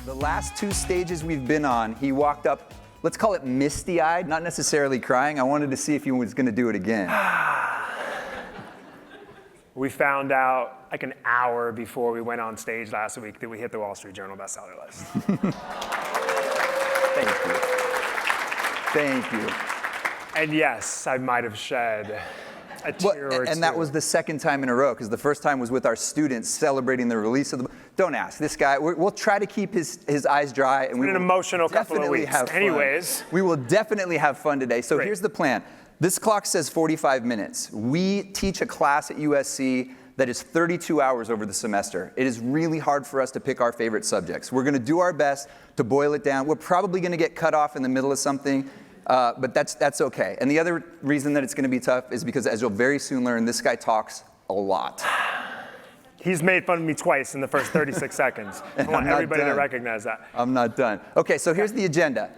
The last two stages we've been on, he walked up, let's call it misty-eyed, not necessarily crying. I wanted to see if he was going to do it again. We found out like an hour before we went on stage last week that we hit the Wall Street Journal bestseller list. Thank you. Thank you. And yes, I might have shed a tear or two. And that was the second time in a row, because the first time was with our students celebrating the release of the book. Don't ask. This guy, we'll try to keep his eyes dry. And an emotional couple of weeks. Anyways. We will definitely have fun today. So Here's the plan. This clock says 45 minutes. We teach a class at USC that is 32 hours over the semester. It is really hard for us to pick our favorite subjects. We're going to do our best to boil it down. We're probably going to get cut off in the middle of something, but that's okay. And the other reason that it's going to be tough is because, as you'll very soon learn, this guy talks a lot. He's made fun of me twice in the first 36 seconds. I want everybody to recognize that. I'm not done. Okay, so here's the agenda.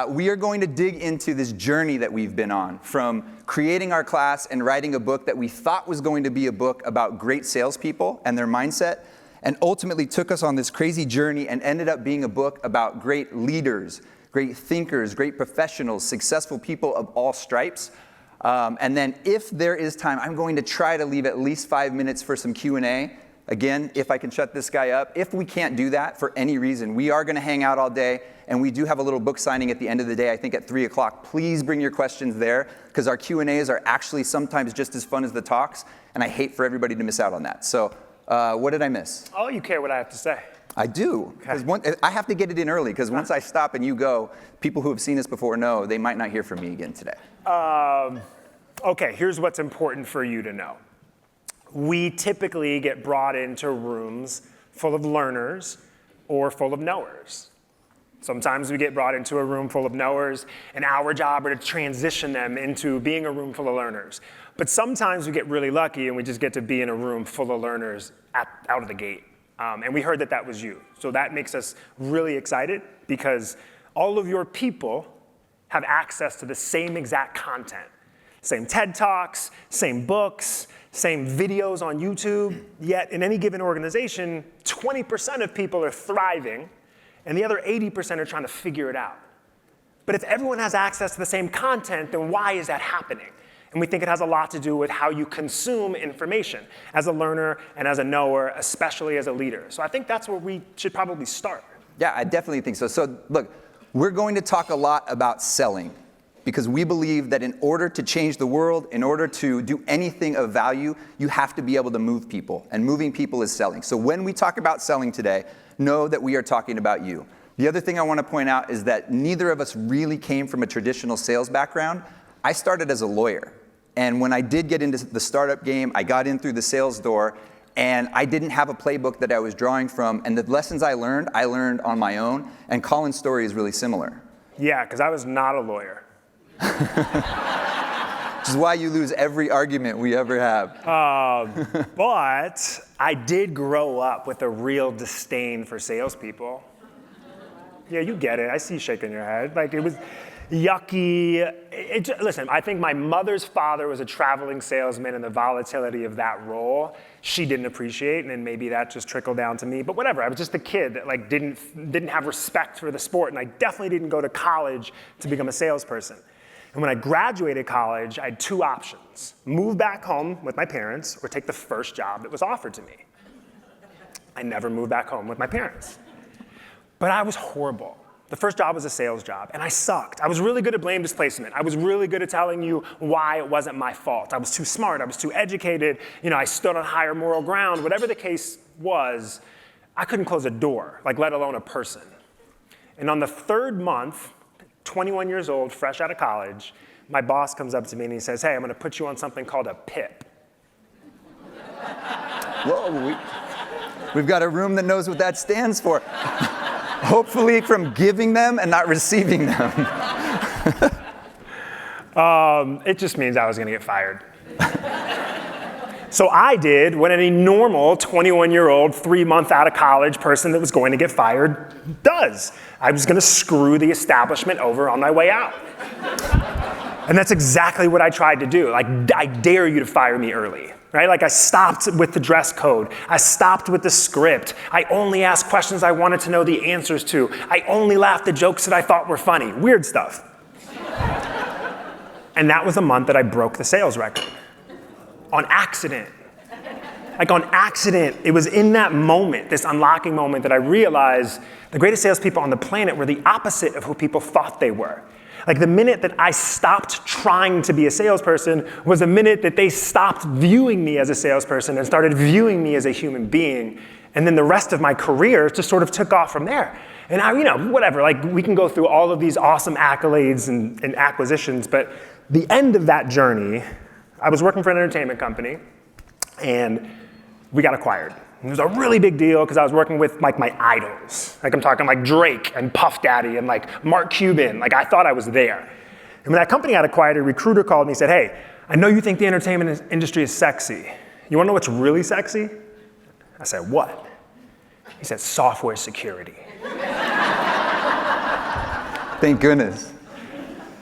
We are going to dig into this journey that we've been on, from creating our class and writing a book that we thought was going to be a book about great salespeople and their mindset, and ultimately took us on this crazy journey and ended up being a book about great leaders, great thinkers, great professionals, successful people of all stripes. And then if there is time, I'm going to try to leave at least 5 minutes for some Q&A. Again, if I can shut this guy up. If we can't do that for any reason, we are going to hang out all day, and we do have a little book signing at the end of the day, I think at 3 o'clock. Please bring your questions there, because our Q&As are actually sometimes just as fun as the talks, and I hate for everybody to miss out on that. So what did I miss? Oh, you care what I have to say. I do. Okay. I have to get it in early, because once I stop and you go, people who have seen us before know they might not hear from me again today. Okay, here's what's important for you to know. We typically get brought into rooms full of learners or full of knowers. Sometimes we get brought into a room full of knowers, and our job is to transition them into being a room full of learners. But sometimes we get really lucky and we just get to be in a room full of learners out of the gate. And we heard that was you. So that makes us really excited, because all of your people have access to the same exact content. Same TED Talks, same books, same videos on YouTube, yet in any given organization, 20% of people are thriving, and the other 80% are trying to figure it out. But if everyone has access to the same content, then why is that happening? And we think it has a lot to do with how you consume information as a learner and as a knower, especially as a leader. So I think that's where we should probably start. Yeah, I definitely think so. So look, we're going to talk a lot about selling, because we believe that in order to change the world, in order to do anything of value, you have to be able to move people. And moving people is selling. So when we talk about selling today, know that we are talking about you. The other thing I want to point out is that neither of us really came from a traditional sales background. I started as a lawyer. And when I did get into the startup game, I got in through the sales door, and I didn't have a playbook that I was drawing from. And the lessons I learned on my own. And Colin's story is really similar. Yeah, because I was not a lawyer. Which is why you lose every argument we ever have. But I did grow up with a real disdain for salespeople. Yeah, you get it. I see you shaking your head. Like, it was yucky. Listen, I think my mother's father was a traveling salesman, and the volatility of that role she didn't appreciate, and then maybe that just trickled down to me. But whatever, I was just a kid that didn't have respect for the sport, and I definitely didn't go to college to become a salesperson. And when I graduated college, I had two options: move back home with my parents or take the first job that was offered to me. I never moved back home with my parents. But I was horrible. The first job was a sales job, and I sucked. I was really good at blame displacement. I was really good at telling you why it wasn't my fault. I was too smart. I was too educated. I stood on higher moral ground. Whatever the case was, I couldn't close a door, let alone a person. And on the third month, 21 years old, fresh out of college, my boss comes up to me and he says, "Hey, I'm going to put you on something called a PIP." Whoa, we've got a room that knows what that stands for. Hopefully from giving them and not receiving them. It just means I was going to get fired. So I did what any normal 21-year-old, 3-month out of college person that was going to get fired does. I was going to screw the establishment over on my way out. And that's exactly what I tried to do. I dare you to fire me early. right? Like I stopped with the dress code. I stopped with the script. I only asked questions I wanted to know the answers to. I only laughed at jokes that I thought were funny. Weird stuff. And that was the month that I broke the sales record. On accident. Like on accident, it was in that moment, this unlocking moment, that I realized the greatest salespeople on the planet were the opposite of who people thought they were. Like the minute that I stopped trying to be a salesperson was the minute that they stopped viewing me as a salesperson and started viewing me as a human being. And then the rest of my career just sort of took off from there. And I, whatever, like we can go through all of these awesome accolades and acquisitions, but the end of that journey, I was working for an entertainment company, and we got acquired. It was a really big deal because I was working with like my idols. Like I'm talking like Drake and Puff Daddy and like Mark Cuban. Like I thought I was there. And when that company got acquired, a recruiter called me and said, hey, I know you think the entertainment industry is sexy. You wanna know what's really sexy? I said, what? He said, software security. Thank goodness.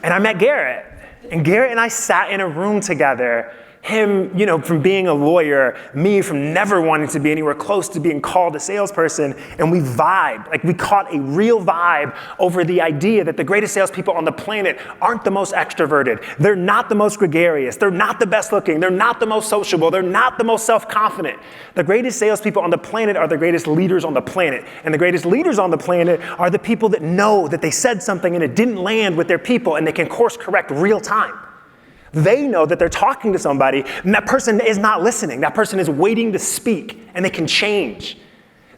And I met Garrett. And Garrett and I sat in a room together, him, from being a lawyer, me from never wanting to be anywhere close to being called a salesperson, and we vibed. Like we caught a real vibe over the idea that the greatest salespeople on the planet aren't the most extroverted. They're not the most gregarious. They're not the best looking. They're not the most sociable. They're not the most self-confident. The greatest salespeople on the planet are the greatest leaders on the planet. And the greatest leaders on the planet are the people that know that they said something and it didn't land with their people and they can course correct real time. They know that they're talking to somebody and that person is not listening. That person is waiting to speak and they can change.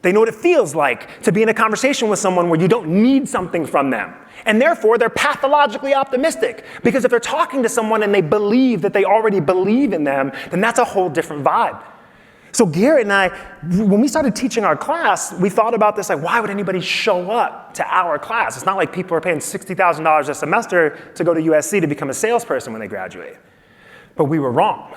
They know what it feels like to be in a conversation with someone where you don't need something from them. And therefore, they're pathologically optimistic. Because if they're talking to someone and they believe that they already believe in them, then that's a whole different vibe. So Garrett and I, when we started teaching our class, we thought about this, like, why would anybody show up to our class? It's not like people are paying $60,000 a semester to go to USC to become a salesperson when they graduate. But we were wrong.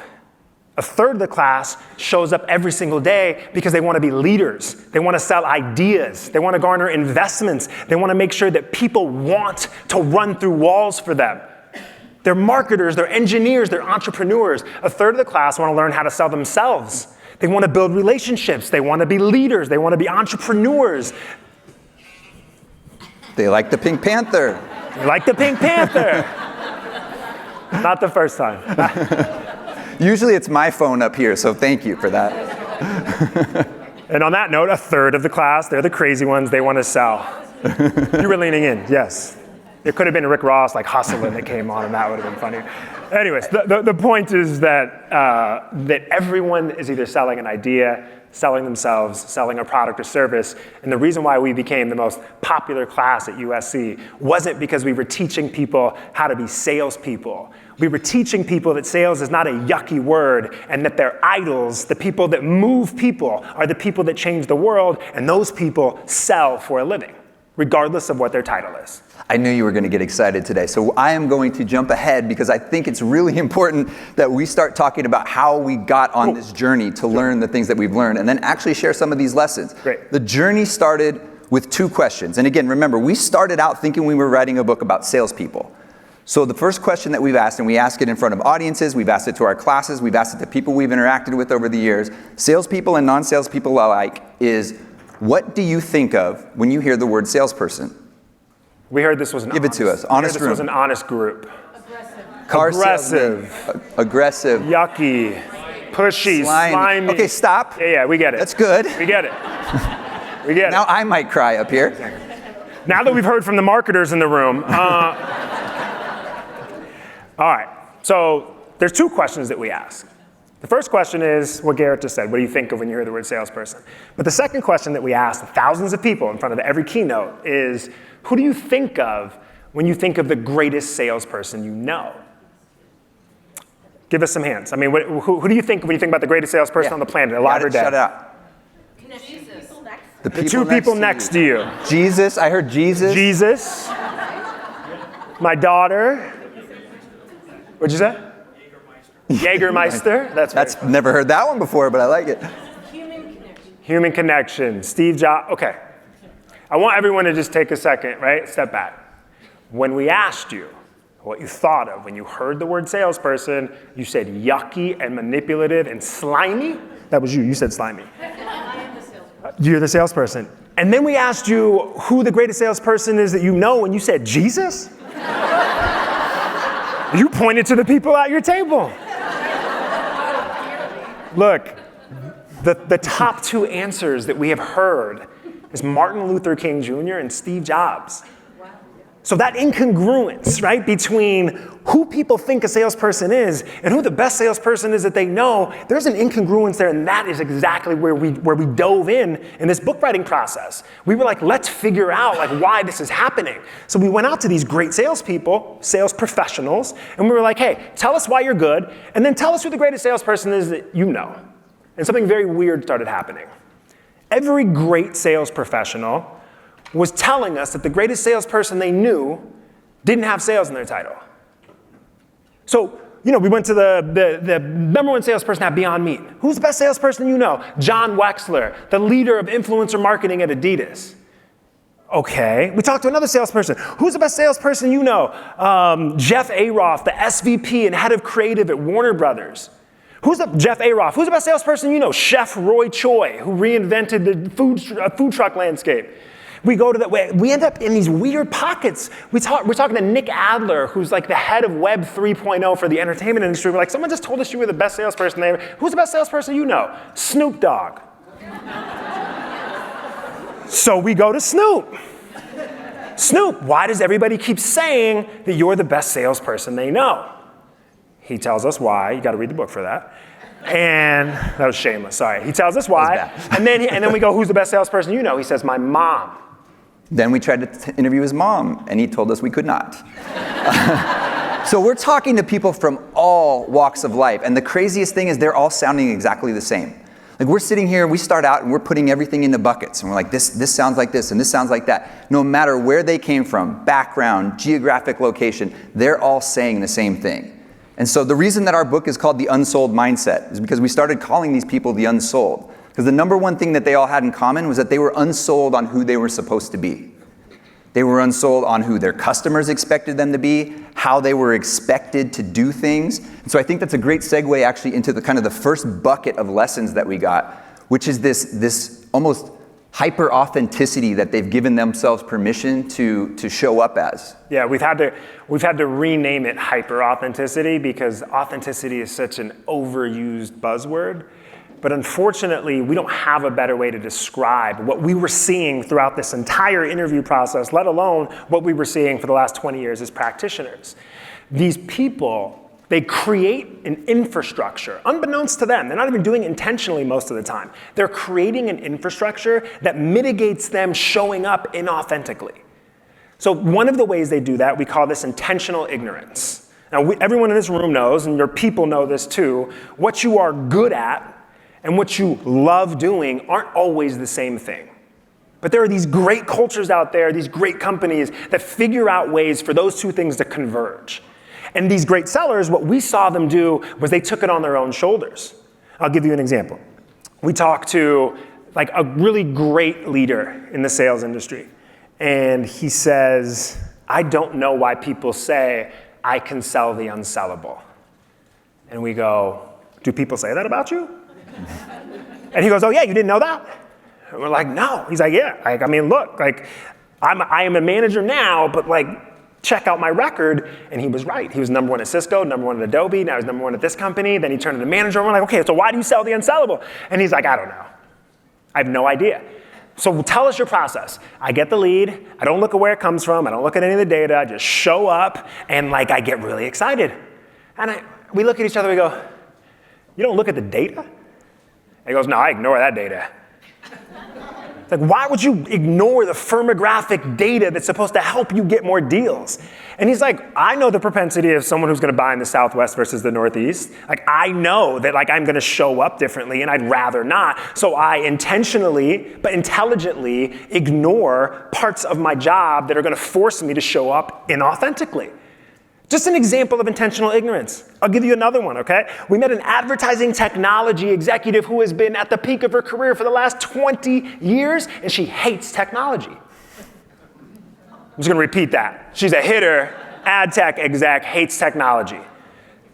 A third of the class shows up every single day because they want to be leaders. They want to sell ideas. They want to garner investments. They want to make sure that people want to run through walls for them. They're marketers, they're engineers, they're entrepreneurs. A third of the class want to learn how to sell themselves. They want to build relationships. They want to be leaders. They want to be entrepreneurs. They like the Pink Panther. They like the Pink Panther. Not the first time. Usually it's my phone up here, so thank you for that. And on that note, a third of the class, they're the crazy ones. They want to sell. You were leaning in, yes. It could have been Rick Ross, like hustling that came on, and that would have been funny. Anyways, the point is that that everyone is either selling an idea, selling themselves, selling a product or service. And the reason why we became the most popular class at USC wasn't because we were teaching people how to be salespeople. We were teaching people that sales is not a yucky word and that their idols, the people that move people, are the people that change the world, and those people sell for a living, regardless of what their title is. I knew you were going to get excited today, so I am going to jump ahead because I think it's really important that we start talking about how we got on this journey to learn the things that we've learned and then actually share some of these lessons. Great. The journey started with 2 questions. And again, remember, we started out thinking we were writing a book about salespeople. So the first question that we've asked, and we ask it in front of audiences, we've asked it to our classes, we've asked it to people we've interacted with over the years, salespeople and non-salespeople alike, is what do you think of when you hear the word salesperson? We heard this was an Give it to us. Honest this room. was an honest group. Aggressive. Aggressive. Yucky. Pushy. Slimy. Okay, stop. Yeah, we get it. That's good. We get it. We get Now it. I might cry up here. Now that we've heard from the marketers in the room. All right. So there's 2 questions that we ask. The first question is what Garrett just said. What do you think of when you hear the word salesperson? But the second question that we ask thousands of people in front of every keynote is, who do you think of when you think of the greatest salesperson you know? Give us some hands. I mean, who do you think when you think about the greatest salesperson on the planet, alive or dead? Shut up. The 2 people next to you. Jesus, I heard Jesus. Jesus. My daughter. What'd you say? Jägermeister. That's Never heard that one before, but I like it. Human connection. Steve Jobs. Okay. I want everyone to just take a second, right? Step back. When we asked you, What you thought of when you heard the word salesperson, you said yucky and manipulative and slimy. That was you. You said slimy. I am the salesperson. You're the salesperson. And then we asked you who the greatest salesperson is that you know, and you said Jesus? You pointed to the people at your table. Look, the top two answers that we have heard is Martin Luther King Jr. and Steve Jobs. So that incongruence, right, between who people think a salesperson is and who the best salesperson is that they know, there's an incongruence there, and that is exactly where we dove in this book writing process. We were like, let's figure out like why this is happening. So we went out to these great salespeople, sales professionals, and we were like, hey, tell us why you're good, and then tell us who the greatest salesperson is that you know. And something very weird started happening. Every great sales professional was telling us that the greatest salesperson they knew didn't have sales in their title. So, we went to the number one salesperson at Beyond Meat. Who's the best salesperson you know? John Wexler, the leader of influencer marketing at Adidas. Okay, we talked to another salesperson. Who's the best salesperson you know? Jeff Aroff, the SVP and head of creative at Warner Brothers. Jeff Aroff, who's the best salesperson you know? Chef Roy Choi, who reinvented the food truck landscape. We go to that way. We end up in these weird pockets. We're talking to Nick Adler, who's like the head of Web 3.0 for the entertainment industry. We're like, someone just told us you were the best salesperson they ever. Who's the best salesperson you know? Snoop Dogg. So we go to Snoop. Snoop, why does everybody keep saying that you're the best salesperson they know? He tells us why. You got to read the book for that. And that was shameless, sorry. He tells us why. And then we go, who's the best salesperson you know? He says, my mom. Then we tried to interview his mom, and he told us we could not. So we're talking to people from all walks of life, and the craziest thing is they're all sounding exactly the same. Like we're sitting here, we start out, and we're putting everything into buckets, and we're like, this sounds like this, and this sounds like that. No matter where they came from, background, geographic location, they're all saying the same thing. And so the reason that our book is called The Unsold Mindset is because we started calling these people the unsold. Because the number one thing that they all had in common was that they were unsold on who they were supposed to be. They were unsold on who their customers expected them to be, how they were expected to do things. And so I think that's a great segue actually into the kind of the first bucket of lessons that we got, which is this almost hyper authenticity that they've given themselves permission to show up as. Yeah, we've had to rename it hyper authenticity because authenticity is such an overused buzzword. But unfortunately, we don't have a better way to describe what we were seeing throughout this entire interview process, let alone what we were seeing for the last 20 years as practitioners. These people, they create an infrastructure, unbeknownst to them. They're not even doing it intentionally most of the time. They're creating an infrastructure that mitigates them showing up inauthentically. So one of the ways they do that, we call this intentional ignorance. Now, everyone in this room knows, and your people know this too, what you are good at and what you love doing aren't always the same thing. But there are these great cultures out there, these great companies that figure out ways for those two things to converge. And these great sellers, what we saw them do was they took it on their own shoulders. I'll give you an example. We talked to like a really great leader in the sales industry. And he says, I don't know why people say I can sell the unsellable. And we go, do people say that about you? And he goes, oh yeah, you didn't know that? And we're like, no. He's like, yeah. Like, I mean, look, like, I am a manager now, but like, check out my record. And he was right. He was number one at Cisco, number one at Adobe. Now he's number one at this company. Then he turned into manager. And we're like, okay, so why do you sell the unsellable? And he's like, I don't know. I have no idea. So tell us your process. I get the lead. I don't look at where it comes from. I don't look at any of the data. I just show up and like, I get really excited. And we look at each other, we go, you don't look at the data? And he goes, no, I ignore that data. It's like, why would you ignore the firmographic data that's supposed to help you get more deals? And he's like, I know the propensity of someone who's going to buy in the Southwest versus the Northeast. Like, I know that like I'm going to show up differently and I'd rather not. So I intentionally, but intelligently ignore parts of my job that are going to force me to show up inauthentically. Just an example of intentional ignorance. I'll give you another one, okay? We met an advertising technology executive who has been at the peak of her career for the last 20 years, and she hates technology. I'm just gonna repeat that. She's a hitter ad tech exec hates technology.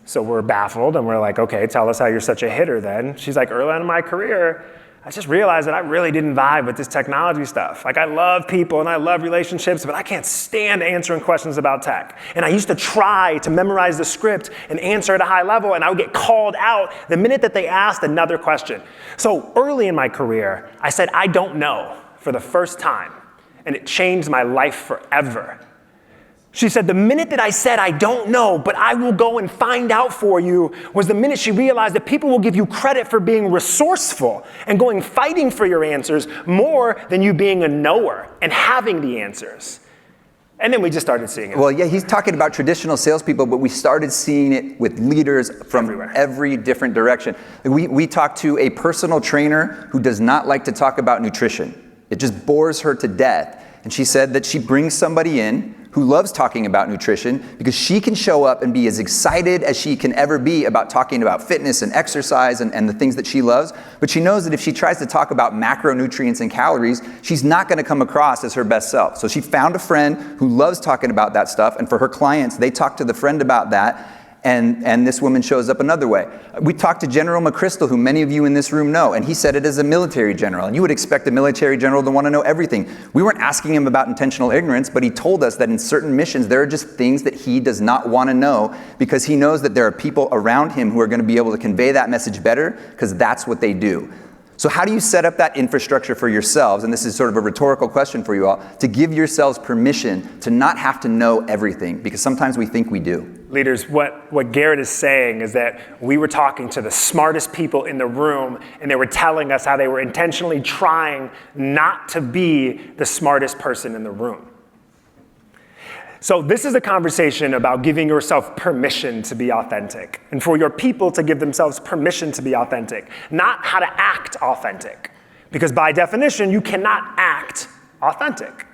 So we're baffled and we're like, okay, tell us how you're such a hitter then. She's like, early on in my career, I just realized that I really didn't vibe with this technology stuff. Like, I love people and I love relationships, but I can't stand answering questions about tech. And I used to try to memorize the script and answer at a high level, and I would get called out the minute that they asked another question. So early in my career, I said, I don't know, for the first time, and it changed my life forever. She said, the minute that I said, I don't know, but I will go and find out for you, was the minute she realized that people will give you credit for being resourceful and going fighting for your answers more than you being a knower and having the answers. And then we just started seeing it. Well, yeah, he's talking about traditional salespeople, but we started seeing it with leaders from everywhere. Every different direction. We talked to a personal trainer who does not like to talk about nutrition. It just bores her to death. And she said that she brings somebody in who loves talking about nutrition because she can show up and be as excited as she can ever be about talking about fitness and exercise and the things that she loves. But she knows that if she tries to talk about macronutrients and calories, she's not going to come across as her best self. So she found a friend who loves talking about that stuff. And for her clients, they talk to the friend about that. And this woman shows up another way. We talked to General McChrystal, who many of you in this room know, and he said it as a military general. And you would expect a military general to want to know everything. We weren't asking him about intentional ignorance, but he told us that in certain missions, there are just things that he does not want to know because he knows that there are people around him who are going to be able to convey that message better because that's what they do. So how do you set up that infrastructure for yourselves, and this is sort of a rhetorical question for you all, to give yourselves permission to not have to know everything, because sometimes we think we do. Leaders, what Garrett is saying is that we were talking to the smartest people in the room, and they were telling us how they were intentionally trying not to be the smartest person in the room. So this is a conversation about giving yourself permission to be authentic, and for your people to give themselves permission to be authentic, not how to act authentic, because by definition, you cannot act authentic.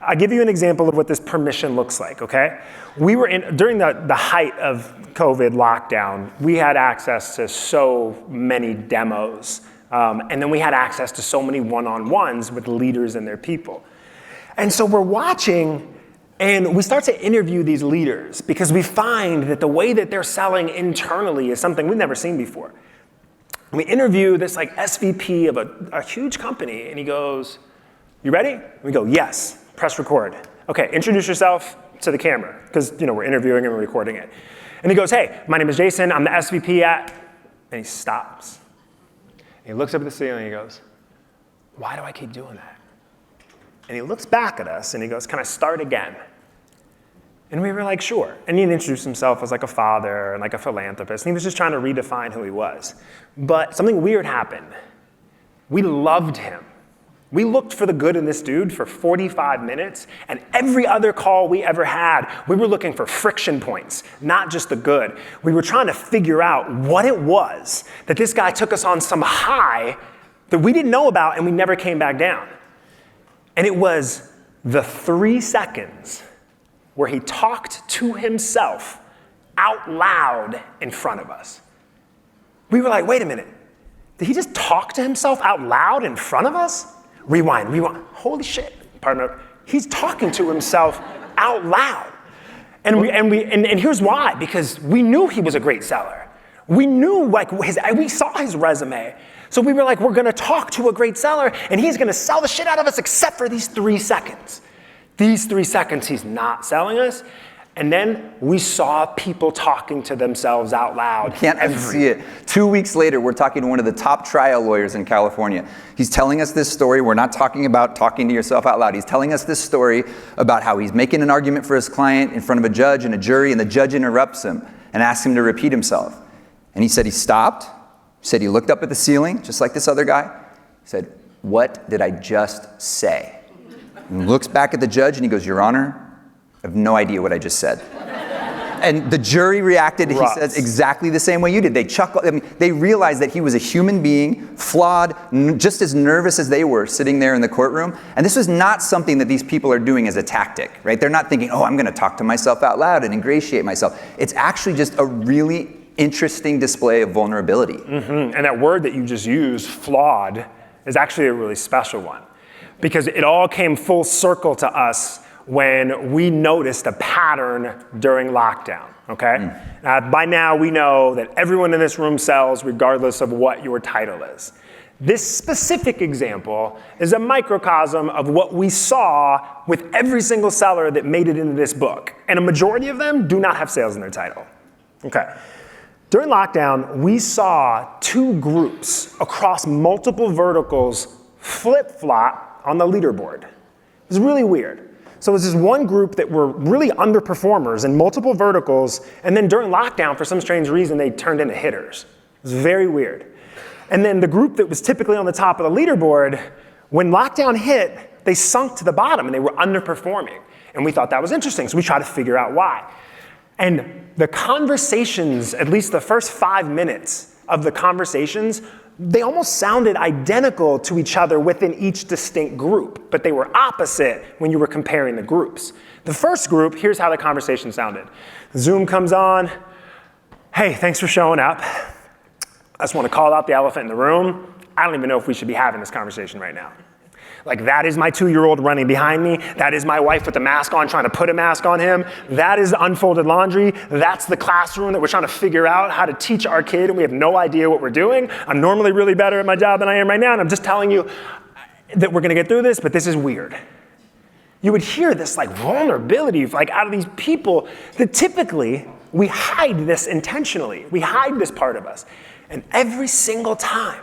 I'll give you an example of what this permission looks like, okay? We were during the height of COVID lockdown, we had access to so many demos, and then we had access to so many one-on-ones with leaders and their people. And so we're watching, and we start to interview these leaders because we find that the way that they're selling internally is something we've never seen before. We interview this like SVP of a huge company, and he goes, "You ready?" And we go, "Yes." Press record. Okay, introduce yourself to the camera because we're interviewing and we're recording it. And he goes, "Hey, my name is Jason. I'm the SVP at," and he stops. And he looks up at the ceiling and he goes, "Why do I keep doing that?" And he looks back at us and he goes, "Can I start again?" And we were like, "Sure." And he introduced himself as like a father and like a philanthropist. And he was just trying to redefine who he was. But something weird happened. We loved him. We looked for the good in this dude for 45 minutes, and every other call we ever had, we were looking for friction points, not just the good. We were trying to figure out what it was that this guy took us on some high that we didn't know about and we never came back down. And it was the 3 seconds where he talked to himself out loud in front of us. We were like, wait a minute, did he just talk to himself out loud in front of us? Rewind. Holy shit. Pardon me. He's talking to himself out loud. And here's why, because we knew he was a great seller. We knew, we saw his resume. So we were like, we're gonna talk to a great seller and he's gonna sell the shit out of us except for these 3 seconds. These 3 seconds he's not selling us. And then we saw people talking to themselves out loud. Can't see it. 2 weeks later, we're talking to one of the top trial lawyers in California. He's telling us this story. We're not talking about talking to yourself out loud. He's telling us this story about how he's making an argument for his client in front of a judge and a jury, and the judge interrupts him and asks him to repeat himself. And he said he stopped. He said he looked up at the ceiling, just like this other guy. He said, "What did I just say?" And he looks back at the judge and he goes, "Your Honor, I have no idea what I just said." And the jury reacted, he says, exactly the same way you did. They chuckled. I mean, they realized that he was a human being, flawed, just as nervous as they were sitting there in the courtroom. And this was not something that these people are doing as a tactic, right? They're not thinking, oh, I'm going to talk to myself out loud and ingratiate myself. It's actually just a really interesting display of vulnerability. Mm-hmm. And that word that you just used, flawed, is actually a really special one. Because it all came full circle to us when we noticed a pattern during lockdown, okay? By now, we know that everyone in this room sells regardless of what your title is. This specific example is a microcosm of what we saw with every single seller that made it into this book. And a majority of them do not have sales in their title. Okay. During lockdown, we saw two groups across multiple verticals flip-flop on the leaderboard. It was really weird. So it was this one group that were really underperformers in multiple verticals, and then during lockdown, for some strange reason, they turned into hitters. It was very weird. And then the group that was typically on the top of the leaderboard, when lockdown hit, they sunk to the bottom and they were underperforming. And we thought that was interesting, so we tried to figure out why. And the conversations, at least the first 5 minutes of the conversations, they almost sounded identical to each other within each distinct group, but they were opposite when you were comparing the groups. The first group, here's how the conversation sounded. Zoom comes on. Hey, thanks for showing up. I just want to call out the elephant in the room. I don't even know if we should be having this conversation right now. Like, that is my 2-year-old running behind me. That is my wife with the mask on trying to put a mask on him. That is unfolded laundry. That's the classroom that we're trying to figure out how to teach our kid, and we have no idea what we're doing. I'm normally really better at my job than I am right now, and I'm just telling you that we're going to get through this, but this is weird. You would hear this like vulnerability like out of these people that typically we hide this intentionally. We hide this part of us. And every single time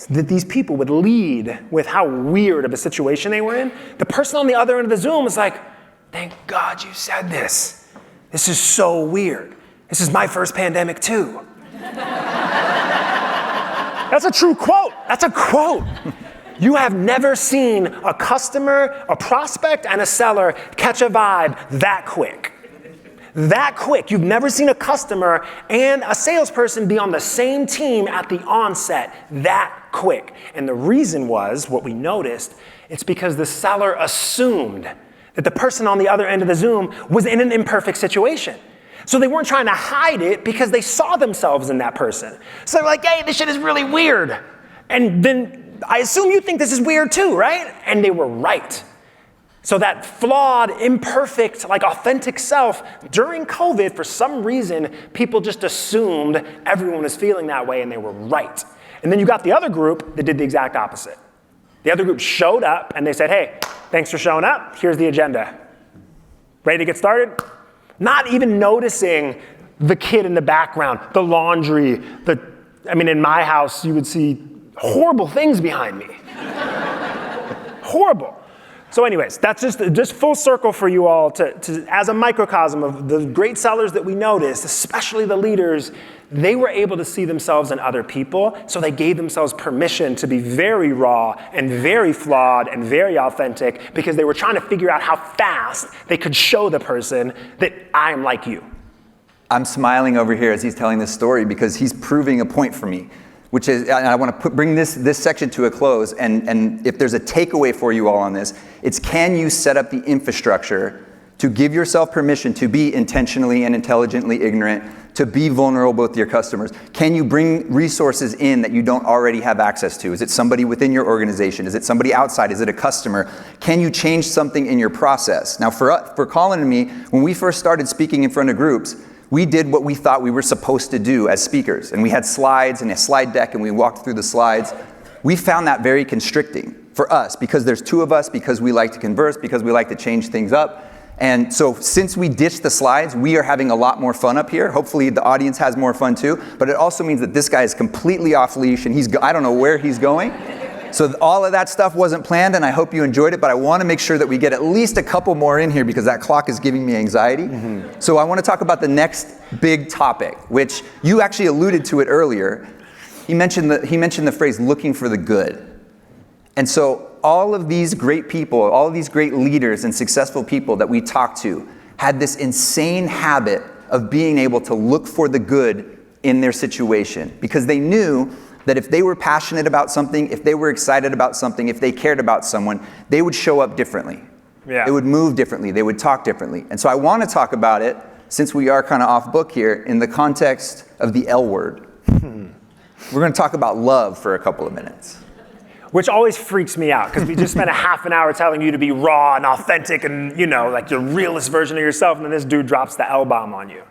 that these people would lead with how weird of a situation they were in, the person on the other end of the Zoom was like, thank God you said this. This is so weird. This is my first pandemic too. That's a true quote. That's a quote. You have never seen a customer, a prospect, and a seller catch a vibe that quick. That quick. You've never seen a customer and a salesperson be on the same team at the onset that quick. And the reason was, what we noticed, it's because the seller assumed that the person on the other end of the Zoom was in an imperfect situation. So they weren't trying to hide it because they saw themselves in that person. So they're like, hey, this shit is really weird. And then I assume you think this is weird too, right? And they were right. So that flawed, imperfect, like authentic self, during COVID, for some reason, people just assumed everyone was feeling that way and they were right. And then you got the other group that did the exact opposite. The other group showed up and they said, hey, thanks for showing up. Here's the agenda. Ready to get started? Not even noticing the kid in the background, the laundry, in my house, you would see horrible things behind me. Horrible. So anyways, that's just full circle for you all to as a microcosm of the great sellers that we noticed, especially the leaders, they were able to see themselves in other people, so they gave themselves permission to be very raw and very flawed and very authentic because they were trying to figure out how fast they could show the person that I'm like you. I'm smiling over here as he's telling this story because he's proving a point for me, which is, and I want to bring this section to a close, and if there's a takeaway for you all on this, it's can you set up the infrastructure to give yourself permission to be intentionally and intelligently ignorant, to be vulnerable with your customers? Can you bring resources in that you don't already have access to? Is it somebody within your organization? Is it somebody outside? Is it a customer? Can you change something in your process? Now for Colin and me, when we first started speaking in front of groups, we did what we thought we were supposed to do as speakers. And we had slides and a slide deck and we walked through the slides. We found that very constricting for us because there's two of us, because we like to converse, because we like to change things up. And so since we ditched the slides, we are having a lot more fun up here. Hopefully the audience has more fun too. But it also means that this guy is completely off leash and I don't know where he's going. So all of that stuff wasn't planned, and I hope you enjoyed it, but I want to make sure that we get at least a couple more in here because that clock is giving me anxiety. Mm-hmm. So I want to talk about the next big topic, which you actually alluded to it earlier. He mentioned the phrase looking for the good. And so all of these great people, all of these great leaders and successful people that we talked to had this insane habit of being able to look for the good in their situation because they knew that if they were passionate about something, if they were excited about something, if they cared about someone, they would show up differently. Yeah. They would move differently. They would talk differently. And so I want to talk about it, since we are kind of off book here, in the context of the L word. We're going to talk about love for a couple of minutes. which always freaks me out because we just spent a half an hour telling you to be raw and authentic and, like the realest version of yourself, and then this dude drops the L-bomb on you.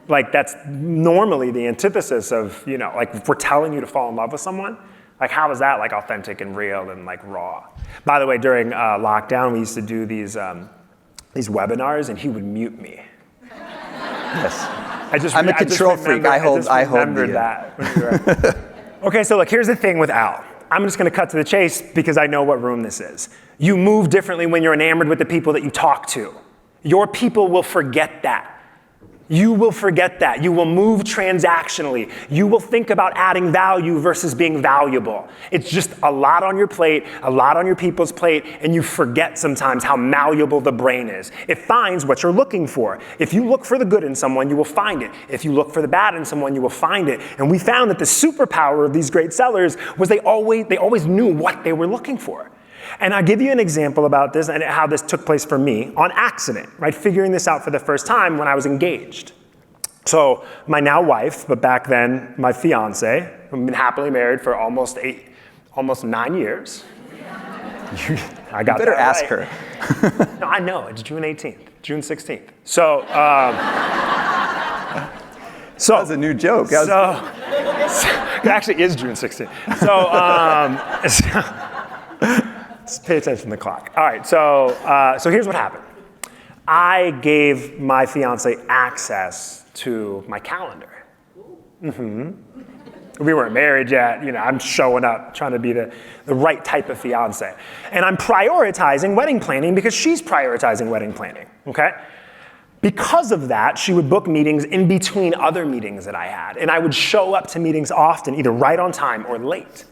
Like, that's normally the antithesis of, like if we're telling you to fall in love with someone, like how is that like authentic and real and like raw? By the way, during lockdown, we used to do these webinars, and he would mute me. Yes. I'm a control freak. I hold that. Okay, so look, here's the thing with Al. I'm just gonna cut to the chase because I know what room this is. You move differently when you're enamored with the people that you talk to. Your people will forget that. You will forget that. You will move transactionally. You will think about adding value versus being valuable. It's just a lot on your plate, a lot on your people's plate, and you forget sometimes how malleable the brain is. It finds what you're looking for. If you look for the good in someone, you will find it. If you look for the bad in someone, you will find it. And we found that the superpower of these great sellers was they always knew what they were looking for. And I'll give you an example about this and how this took place for me on accident, right? Figuring this out for the first time when I was engaged. So my now wife, but back then my fiance, we've been happily married for almost 9 years. I got you better that ask right. her. No, I know, it's June 18th, June 16th. So, that was a new joke. So it actually is June 16th. Just pay attention to the clock. All right, so here's what happened. I gave my fiance access to my calendar. We weren't married yet. I'm showing up, trying to be the right type of fiance. And I'm prioritizing wedding planning because she's prioritizing wedding planning, okay? Because of that, she would book meetings in between other meetings that I had. And I would show up to meetings often, either right on time or late.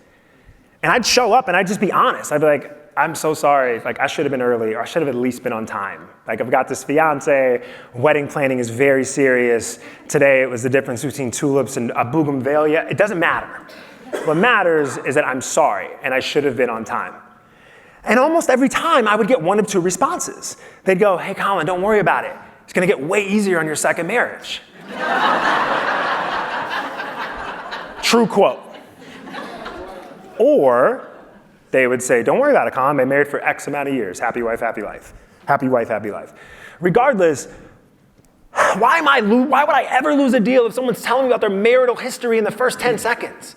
And I'd show up and I'd just be honest. I'd be like, I'm so sorry, like I should have been early, or I should have at least been on time. Like I've got this fiance, wedding planning is very serious. Today it was the difference between tulips and a bougainvillea. It doesn't matter. What matters is that I'm sorry and I should have been on time. And almost every time I would get one of two responses. They'd go, hey Colin, don't worry about it. It's gonna get way easier on your second marriage. True quote. Or they would say, don't worry about it, Colin, I've been married for X amount of years. Happy wife, happy life. Happy wife, happy life. Regardless, why would I ever lose a deal if someone's telling me about their marital history in the first 10 seconds?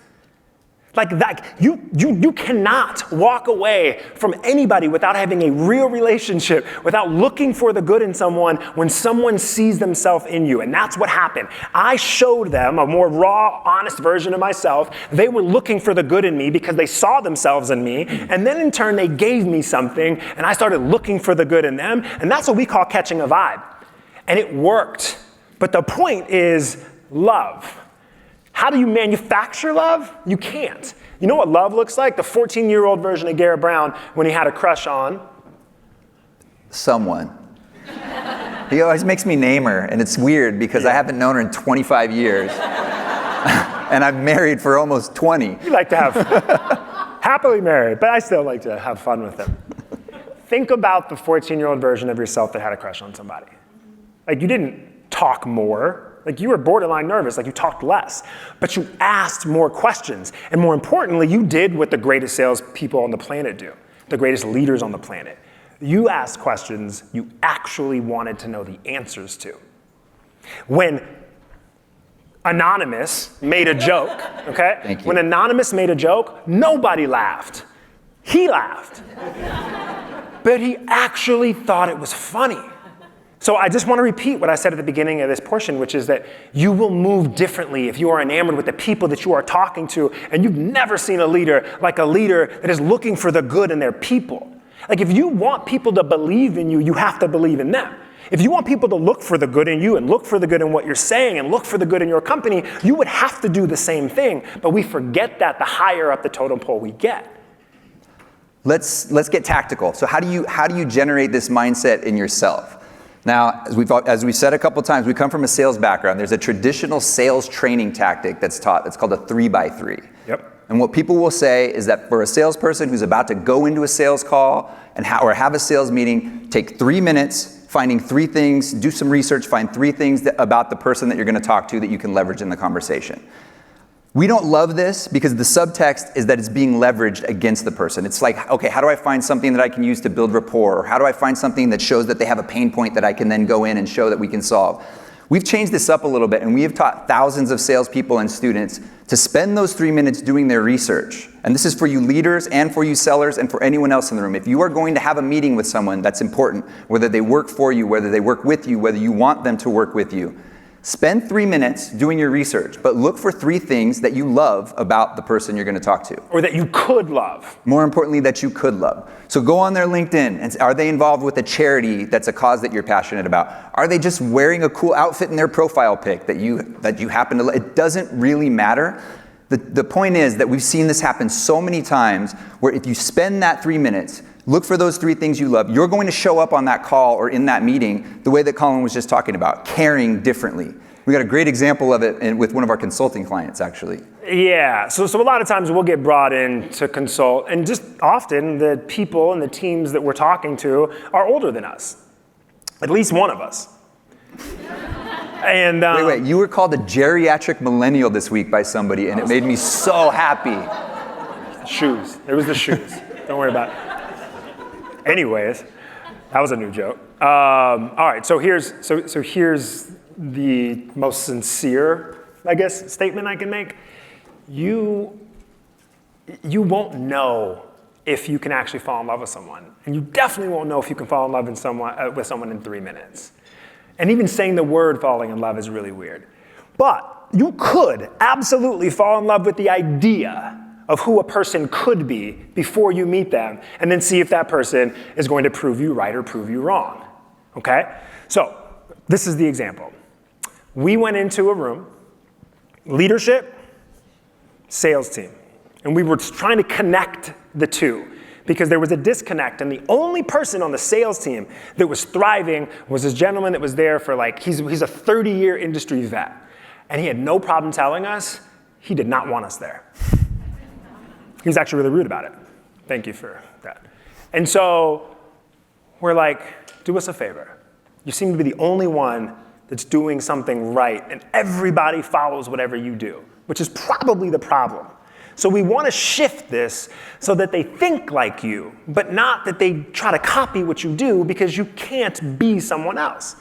Like that, you cannot walk away from anybody without having a real relationship, without looking for the good in someone when someone sees themselves in you. And that's what happened. I showed them a more raw, honest version of myself. They were looking for the good in me because they saw themselves in me. And then in turn, they gave me something and I started looking for the good in them. And that's what we call catching a vibe. And it worked. But the point is love. How do you manufacture love? You can't. You know what love looks like? The 14-year-old version of Garrett Brown when he had a crush on? Someone. He always makes me name her, and it's weird because I haven't known her in 25 years. And I'm married for almost 20. You like to have, happily married, but I still like to have fun with them. Think about the 14-year-old version of yourself that had a crush on somebody. Like you didn't talk more. Like you were borderline nervous, like you talked less, but you asked more questions. And more importantly, you did what the greatest salespeople on the planet do, the greatest leaders on the planet. You asked questions you actually wanted to know the answers to. When Anonymous made a joke, okay? Thank you. When Anonymous made a joke, nobody laughed. He laughed. But he actually thought it was funny. So I just want to repeat what I said at the beginning of this portion, which is that you will move differently if you are enamored with the people that you are talking to, and you've never seen a leader like a leader that is looking for the good in their people. Like if you want people to believe in you, you have to believe in them. If you want people to look for the good in you and look for the good in what you're saying and look for the good in your company, you would have to do the same thing. But we forget that the higher up the totem pole we get. Let's get tactical. So how do you generate this mindset in yourself? Now, as we've said a couple times, we come from a sales background. There's a traditional sales training tactic that's taught. It's called a 3x3. Yep. And what people will say is that for a salesperson who's about to go into a sales call or have a sales meeting, take 3 minutes, finding 3 things, do some research, find 3 things about the person that you're going to talk to that you can leverage in the conversation. We don't love this because the subtext is that it's being leveraged against the person. It's like, okay, how do I find something that I can use to build rapport? Or how do I find something that shows that they have a pain point that I can then go in and show that we can solve? We've changed this up a little bit, and we have taught thousands of salespeople and students to spend those 3 minutes doing their research. And this is for you leaders and for you sellers and for anyone else in the room. If you are going to have a meeting with someone that's important, whether they work for you, whether they work with you, whether you want them to work with you, spend 3 minutes doing your research, but look for 3 things that you love about the person you're going to talk to. Or that you could love. More importantly, that you could love. So go on their LinkedIn, and are they involved with a charity that's a cause that you're passionate about? Are they just wearing a cool outfit in their profile pic that you happen to love? It doesn't really matter. The point is that we've seen this happen so many times where if you spend that 3 minutes, look for those 3 things you love, you're going to show up on that call or in that meeting the way that Colin was just talking about, caring differently. We got a great example of it with one of our consulting clients, actually. Yeah, so a lot of times we'll get brought in to consult, and just often the people and the teams that we're talking to are older than us, at least one of us. And wait, you were called a geriatric millennial this week by somebody, and it made me so happy. Shoes, it was the shoes. Don't worry about it. Anyways, that was a new joke. All right, so here's the most sincere, I guess, statement I can make. You won't know if you can actually fall in love with someone, and you definitely won't know if you can fall in love with someone in 3 minutes. And even saying the word falling in love is really weird. But you could absolutely fall in love with the idea of who a person could be before you meet them, and then see if that person is going to prove you right or prove you wrong, okay? So this is the example. We went into a room, leadership, sales team, and we were trying to connect the two because there was a disconnect, and the only person on the sales team that was thriving was this gentleman that was there for he's a 30-year industry vet, and he had no problem telling us he did not want us there. He was actually really rude about it. Thank you for that. And so we're like, do us a favor. You seem to be the only one that's doing something right, and everybody follows whatever you do, which is probably the problem. So we want to shift this so that they think like you, but not that they try to copy what you do because you can't be someone else.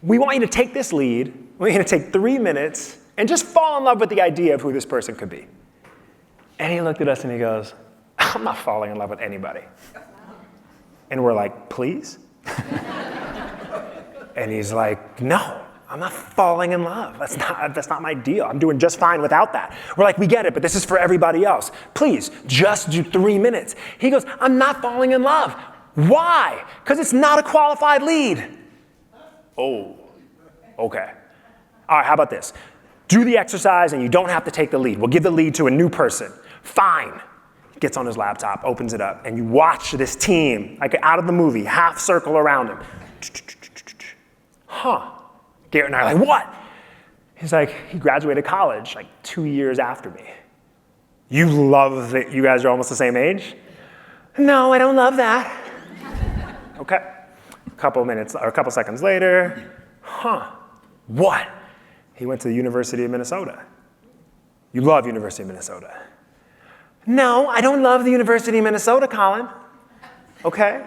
We want you to take this lead, we want you to take 3 minutes and just fall in love with the idea of who this person could be. And he looked at us and he goes, I'm not falling in love with anybody. And we're like, please? And he's like, no, I'm not falling in love. That's not my deal. I'm doing just fine without that. We're like, we get it, but this is for everybody else. Please, just do 3 minutes. He goes, I'm not falling in love. Why? Because it's not a qualified lead. Oh, okay. All right, how about this? Do the exercise and you don't have to take the lead. We'll give the lead to a new person. Fine. Gets on his laptop, opens it up, and you watch this team, like out of the movie, half circle around him. Huh. Garrett and I are like, what? He's like, he graduated college 2 years after me. You love that you guys are almost the same age? No, I don't love that. Okay. A couple seconds later, huh. What? He went to the University of Minnesota. You love University of Minnesota. No, I don't love the University of Minnesota, Colin. Okay.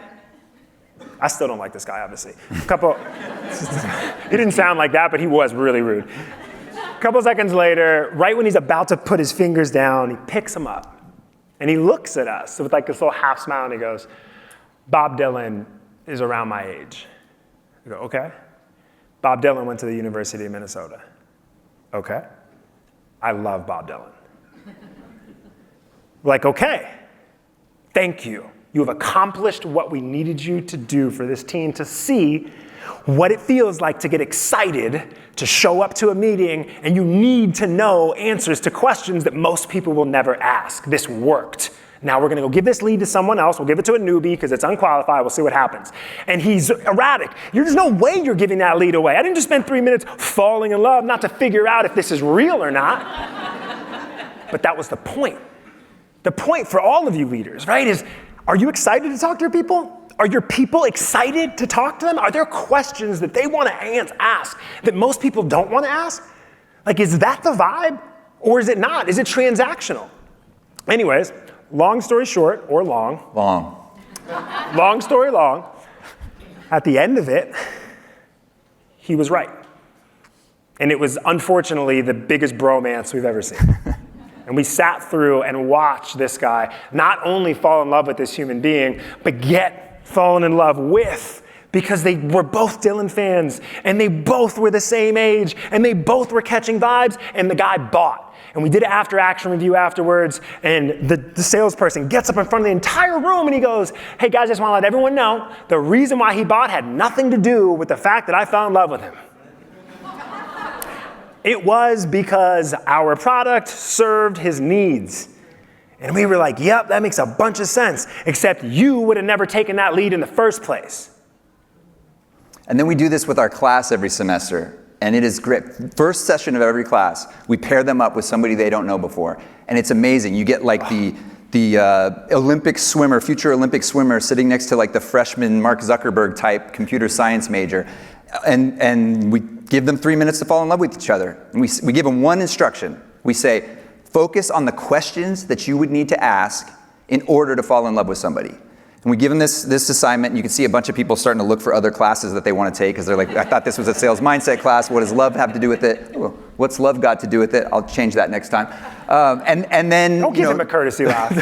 I still don't like this guy, obviously. He didn't sound like that, but he was really rude. A couple seconds later, right when he's about to put his fingers down, he picks them up. And he looks at us with this little half smile, and he goes, Bob Dylan is around my age. I go, okay. Bob Dylan went to the University of Minnesota. Okay. I love Bob Dylan. Like, okay, thank you. You have accomplished what we needed you to do for this team to see what it feels like to get excited to show up to a meeting and you need to know answers to questions that most people will never ask. This worked. Now we're going to go give this lead to someone else. We'll give it to a newbie because it's unqualified. We'll see what happens. And he's erratic. There's no way you're giving that lead away. I didn't just spend 3 minutes falling in love, not to figure out if this is real or not. But that was the point. The point for all of you leaders, right, is are you excited to talk to your people? Are your people excited to talk to them? Are there questions that they want to ask that most people don't want to ask? Is that the vibe? Or is it not? Is it transactional? Anyways, long story short, or long. Long story long, at the end of it, he was right. And it was, unfortunately, the biggest bromance we've ever seen. And we sat through and watched this guy not only fall in love with this human being, but get fallen in love with, because they were both Dylan fans, and they both were the same age, and they both were catching vibes, and the guy bought. And we did an after-action review afterwards, and the salesperson gets up in front of the entire room and he goes, hey guys, I just want to let everyone know, the reason why he bought had nothing to do with the fact that I fell in love with him. It was because our product served his needs. And we were like, yep, that makes a bunch of sense, except you would have never taken that lead in the first place. And then we do this with our class every semester. And it is great. First session of every class, we pair them up with somebody they don't know before. And it's amazing. You get like the Olympic swimmer, future Olympic swimmer sitting next to like the freshman Mark Zuckerberg type computer science major. And we give them 3 minutes to fall in love with each other. And we give them one instruction. We say, focus on the questions that you would need to ask in order to fall in love with somebody. And we give them this assignment, and you can see a bunch of people starting to look for other classes that they want to take, because they're like, I thought this was a sales mindset class. What does love have to do with it? Oh, what's love got to do with it? I'll change that next time. And then don't give him a courtesy laugh.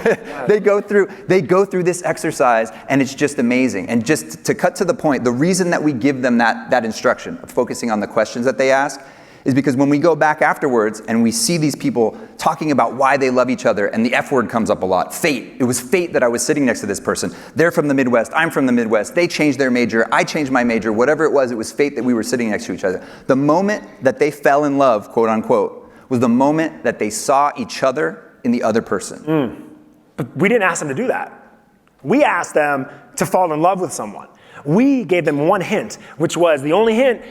they go through this exercise, and it's just amazing. And just to cut to the point, the reason that we give them that instruction of focusing on the questions that they ask is because when we go back afterwards and we see these people talking about why they love each other, and the F word comes up a lot, fate. It was fate that I was sitting next to this person. They're from the Midwest, I'm from the Midwest. They changed their major, I changed my major, whatever it was fate that we were sitting next to each other. The moment that they fell in love, quote unquote, was the moment that they saw each other in the other person. But we didn't ask them to do that. We asked them to fall in love with someone. We gave them one hint, which was the only hint: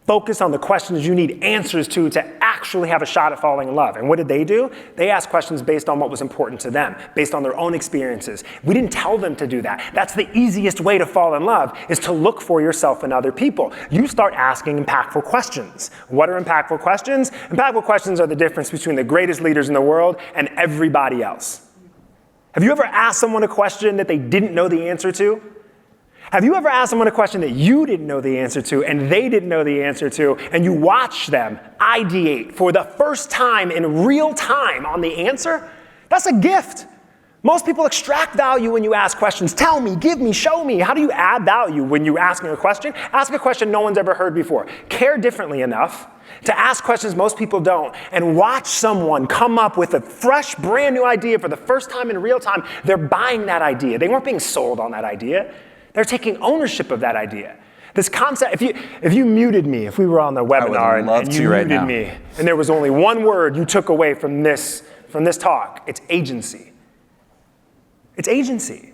focus on the questions you need answers to actually have a shot at falling in love. And what did they do? They asked questions based on what was important to them, based on their own experiences. We didn't tell them to do that. That's the easiest way to fall in love, is to look for yourself in other people. You start asking impactful questions. What are impactful questions? Impactful questions are the difference between the greatest leaders in the world and everybody else. Have you ever asked someone a question that they didn't know the answer to? Have you ever asked someone a question that you didn't know the answer to and they didn't know the answer to, and you watch them ideate for the first time in real time on the answer? That's a gift. Most people extract value when you ask questions. Tell me, give me, show me. How do you add value when you're asking a question? Ask a question no one's ever heard before. Care differently enough to ask questions most people don't, and watch someone come up with a fresh, brand new idea for the first time in real time. They're buying that idea. They weren't being sold on that idea. They're taking ownership of that idea. This concept, if you muted me, if we were on the webinar and you muted me, and there was only one word you took away from this talk, it's agency. It's agency.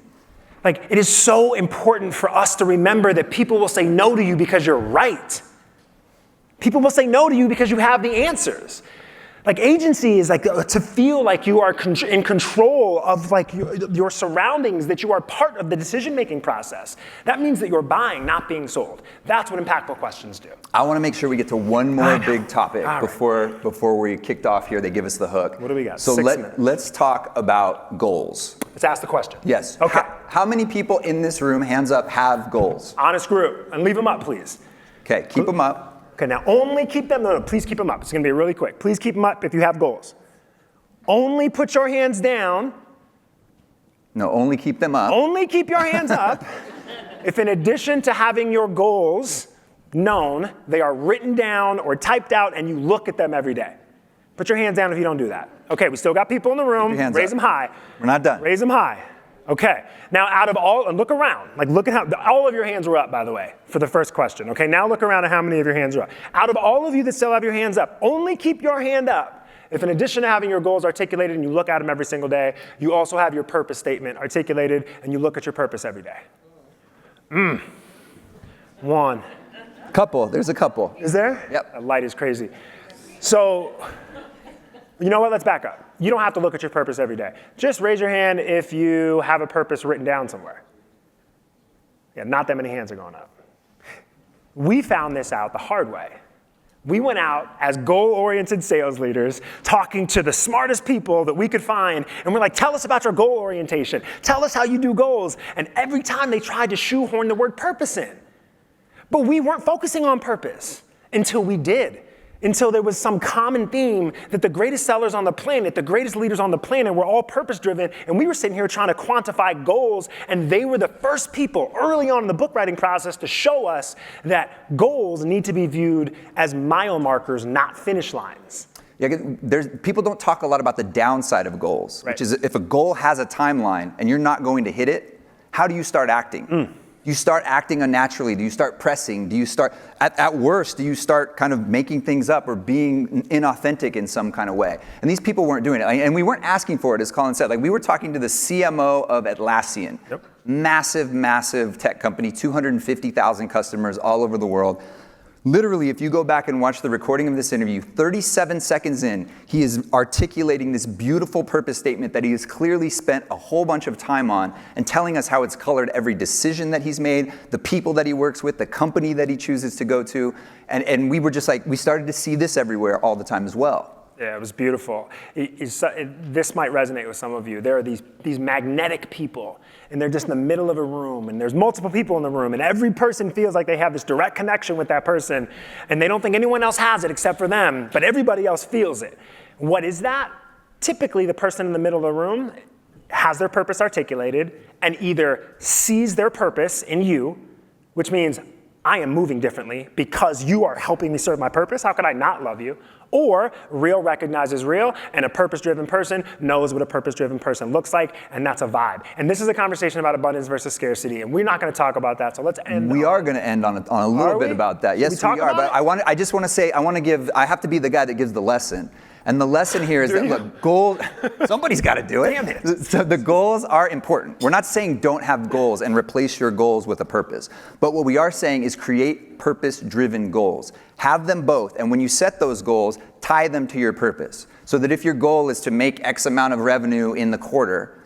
Like, it is so important for us to remember that people will say no to you because you're right. People will say no to you because you have the answers. Like, agency is like to feel like you are in control of like your surroundings, that you are part of the decision-making process. That means that you're buying, not being sold. That's what impactful questions do. I want to make sure we get to one more big topic before we kicked off here. They give us the hook. What do we got? So let's talk about goals. Let's ask the question. Yes. Okay. How many people in this room, hands up, have goals? Honest group. And leave them up, please. Okay, keep them up. Okay, now only keep them, no, please keep them up. It's gonna be really quick. Please keep them up if you have goals. Only put your hands down. No, only keep them up. Only keep your hands up if, in addition to having your goals known, they are written down or typed out and you look at them every day. Put your hands down if you don't do that. Okay, we still got people in the room. Raise them high. We're not done. Raise them high. Okay, now out of all, and look around. Like, look at how, all of your hands were up, by the way, for the first question. Okay, now look around at how many of your hands are up. Out of all of you that still have your hands up, only keep your hand up if, in addition to having your goals articulated and you look at them every single day, you also have your purpose statement articulated and you look at your purpose every day. One. Couple, there's a couple. Is there? Yep. That light is crazy. So, you know what, let's back up. You don't have to look at your purpose every day. Just raise your hand if you have a purpose written down somewhere. Yeah, not that many hands are going up. We found this out the hard way. We went out as goal-oriented sales leaders, talking to the smartest people that we could find, and we're like, tell us about your goal orientation. Tell us how you do goals. And every time they tried to shoehorn the word purpose in. But we weren't focusing on purpose until we did. Until there was some common theme that the greatest sellers on the planet, the greatest leaders on the planet were all purpose-driven, and we were sitting here trying to quantify goals, and they were the first people early on in the book writing process to show us that goals need to be viewed as mile markers, not finish lines. Yeah, people don't talk a lot about the downside of goals, Right. which is if a goal has a timeline and you're not going to hit it, how do you start acting? Do you start acting unnaturally? Do you start pressing? Do you start, at worst, do you start kind of making things up or being inauthentic in some kind of way? And these people weren't doing it. And we weren't asking for it, as Colin said. Like, we were talking to the CMO of Atlassian. Yep. Massive, massive tech company, 250,000 customers all over the world. Literally, if you go back and watch the recording of this interview, 37 seconds in, he is articulating this beautiful purpose statement that he has clearly spent a whole bunch of time on and telling us how it's colored every decision that he's made, the people that he works with, the company that he chooses to go to. And we were just like, we started to see this everywhere all the time as well. Yeah, it was beautiful. This might resonate with some of you. There are these magnetic people, and they're just in the middle of a room, and there's multiple people in the room, and every person feels like they have this direct connection with that person, and they don't think anyone else has it except for them, but everybody else feels it. What is that? Typically, the person in the middle of the room has their purpose articulated and either sees their purpose in you, which means I am moving differently because you are helping me serve my purpose. How could I not love you? Or real recognizes real, and a purpose-driven person knows what a purpose-driven person looks like, and that's a vibe. And this is a conversation about abundance versus scarcity, and we're not going to talk about that, so let's end. We are going to end on a little bit about that. Yes, we are. But I just want to say, I have to be the guy that gives the lesson. And the lesson here is that, look, goals, somebody's got to do it. Damn it. So the goals are important. We're not saying don't have goals and replace your goals with a purpose. But what we are saying is create purpose-driven goals. Have them both. And when you set those goals, tie them to your purpose. So that if your goal is to make X amount of revenue in the quarter,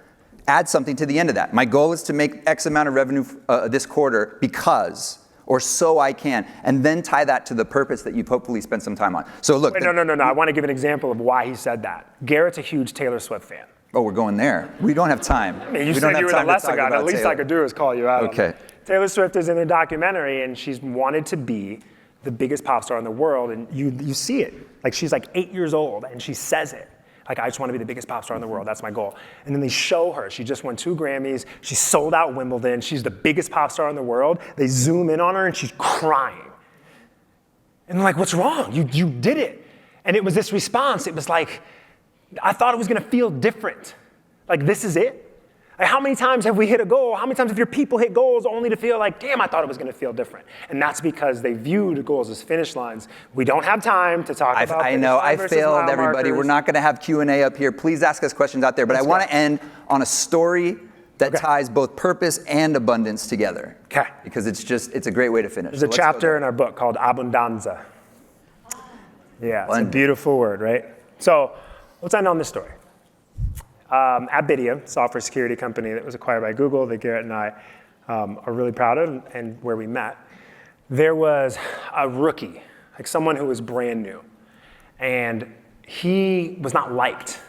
add something to the end of that. My goal is to make X amount of revenue this quarter because, or so I can, and then tie that to the purpose that you've hopefully spent some time on. So look. Wait, no. I want to give an example of why he said that. Garrett's a huge Taylor Swift fan. Oh, we're going there. We don't have time. I mean, you said you were the lesson guy. The least I could do is call you out. Okay. Taylor Swift is in a documentary, and she's wanted to be the biggest pop star in the world, and you see it. Like, she's like 8 years old, and she says it. Like, I just want to be the biggest pop star in the world. That's my goal. And then they show her. She just won 2 Grammys. She sold out Wimbledon. She's the biggest pop star in the world. They zoom in on her, and she's crying. And they're like, what's wrong? You did it. And it was this response. It was like, I thought it was going to feel different. Like, this is it? Like, how many times have we hit a goal? How many times have your people hit goals only to feel like, damn, I thought it was going to feel different? And that's because they viewed goals as finish lines. We don't have time to talk about I know, I failed everybody. We're not going to have Q&A up here. Please ask us questions out there. But I want to end on a story that ties both purpose and abundance together. Okay. Because it's a great way to finish. There's a chapter in our book called Abundanza. Yeah, it's a beautiful word, right? So let's end on this story. At Bidia, software security company that was acquired by Google that Garrett and I are really proud of and where we met, there was a rookie, like someone who was brand new. And he was not liked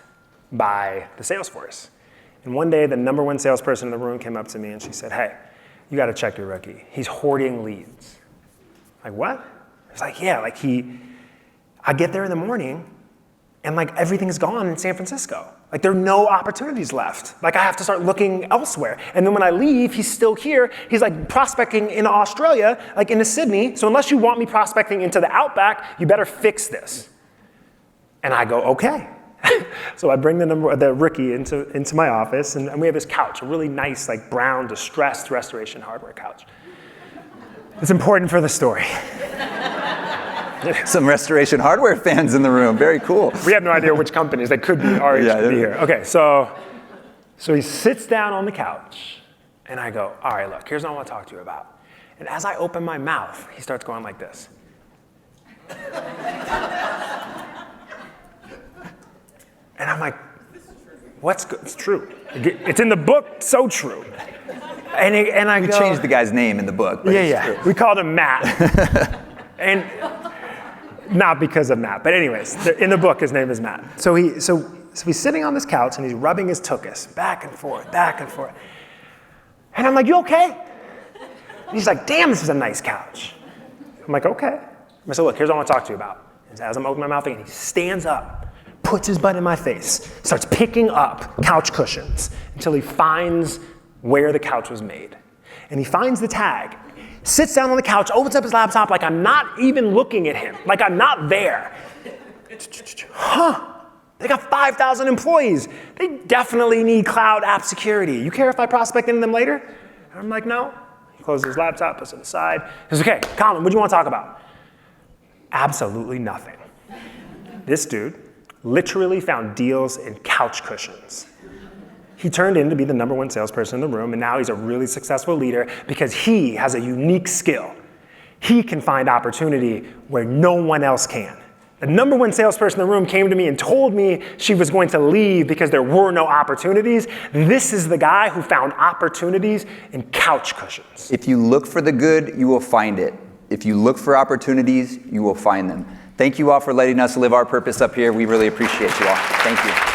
by the sales force. And one day, the number one salesperson in the room came up to me and she said, hey, you got to check your rookie. He's hoarding leads. Like, what? I was like, yeah, like I get there in the morning and like everything's gone in San Francisco. Like, there are no opportunities left. Like, I have to start looking elsewhere. And then when I leave, he's still here. He's like prospecting in Australia, like into Sydney. So unless you want me prospecting into the Outback, you better fix this. And I go, okay. So I bring the rookie into my office, and we have this couch, a really nice, like brown, distressed restoration hardware couch. It's important for the story. Some restoration hardware fans in the room. Very cool. We have no idea which companies. They could be RH could be here. Okay, so he sits down on the couch, and I go, all right, look, here's what I want to talk to you about. And as I open my mouth, he starts going like this. And I'm like, it's true. It's in the book, so true. And I We go, changed the guy's name in the book. But yeah. We called him Matt. Not because of Matt, but anyways, in the book, his name is Matt. So he's sitting on this couch and he's rubbing his tuchus back and forth, back and forth. And I'm like, you okay? And he's like, damn, this is a nice couch. I'm like, okay. I said, look, here's what I want to talk to you about. And as I'm opening my mouth again, he stands up, puts his butt in my face, starts picking up couch cushions until he finds where the couch was made. And he finds the tag, sits down on the couch, opens up his laptop like I'm not even looking at him, like I'm not there. Huh, they got 5,000 employees. They definitely need cloud app security. You care if I prospect into them later? And I'm like, no. He closes his laptop, puts it aside. He says, okay, Colin, what do you want to talk about? Absolutely nothing. This dude literally found deals in couch cushions. He turned in to be the #1 salesperson in the room, and now he's a really successful leader because he has a unique skill. He can find opportunity where no one else can. The #1 salesperson in the room came to me and told me she was going to leave because there were no opportunities. This is the guy who found opportunities in couch cushions. If you look for the good, you will find it. If you look for opportunities, you will find them. Thank you all for letting us live our purpose up here. We really appreciate you all. Thank you.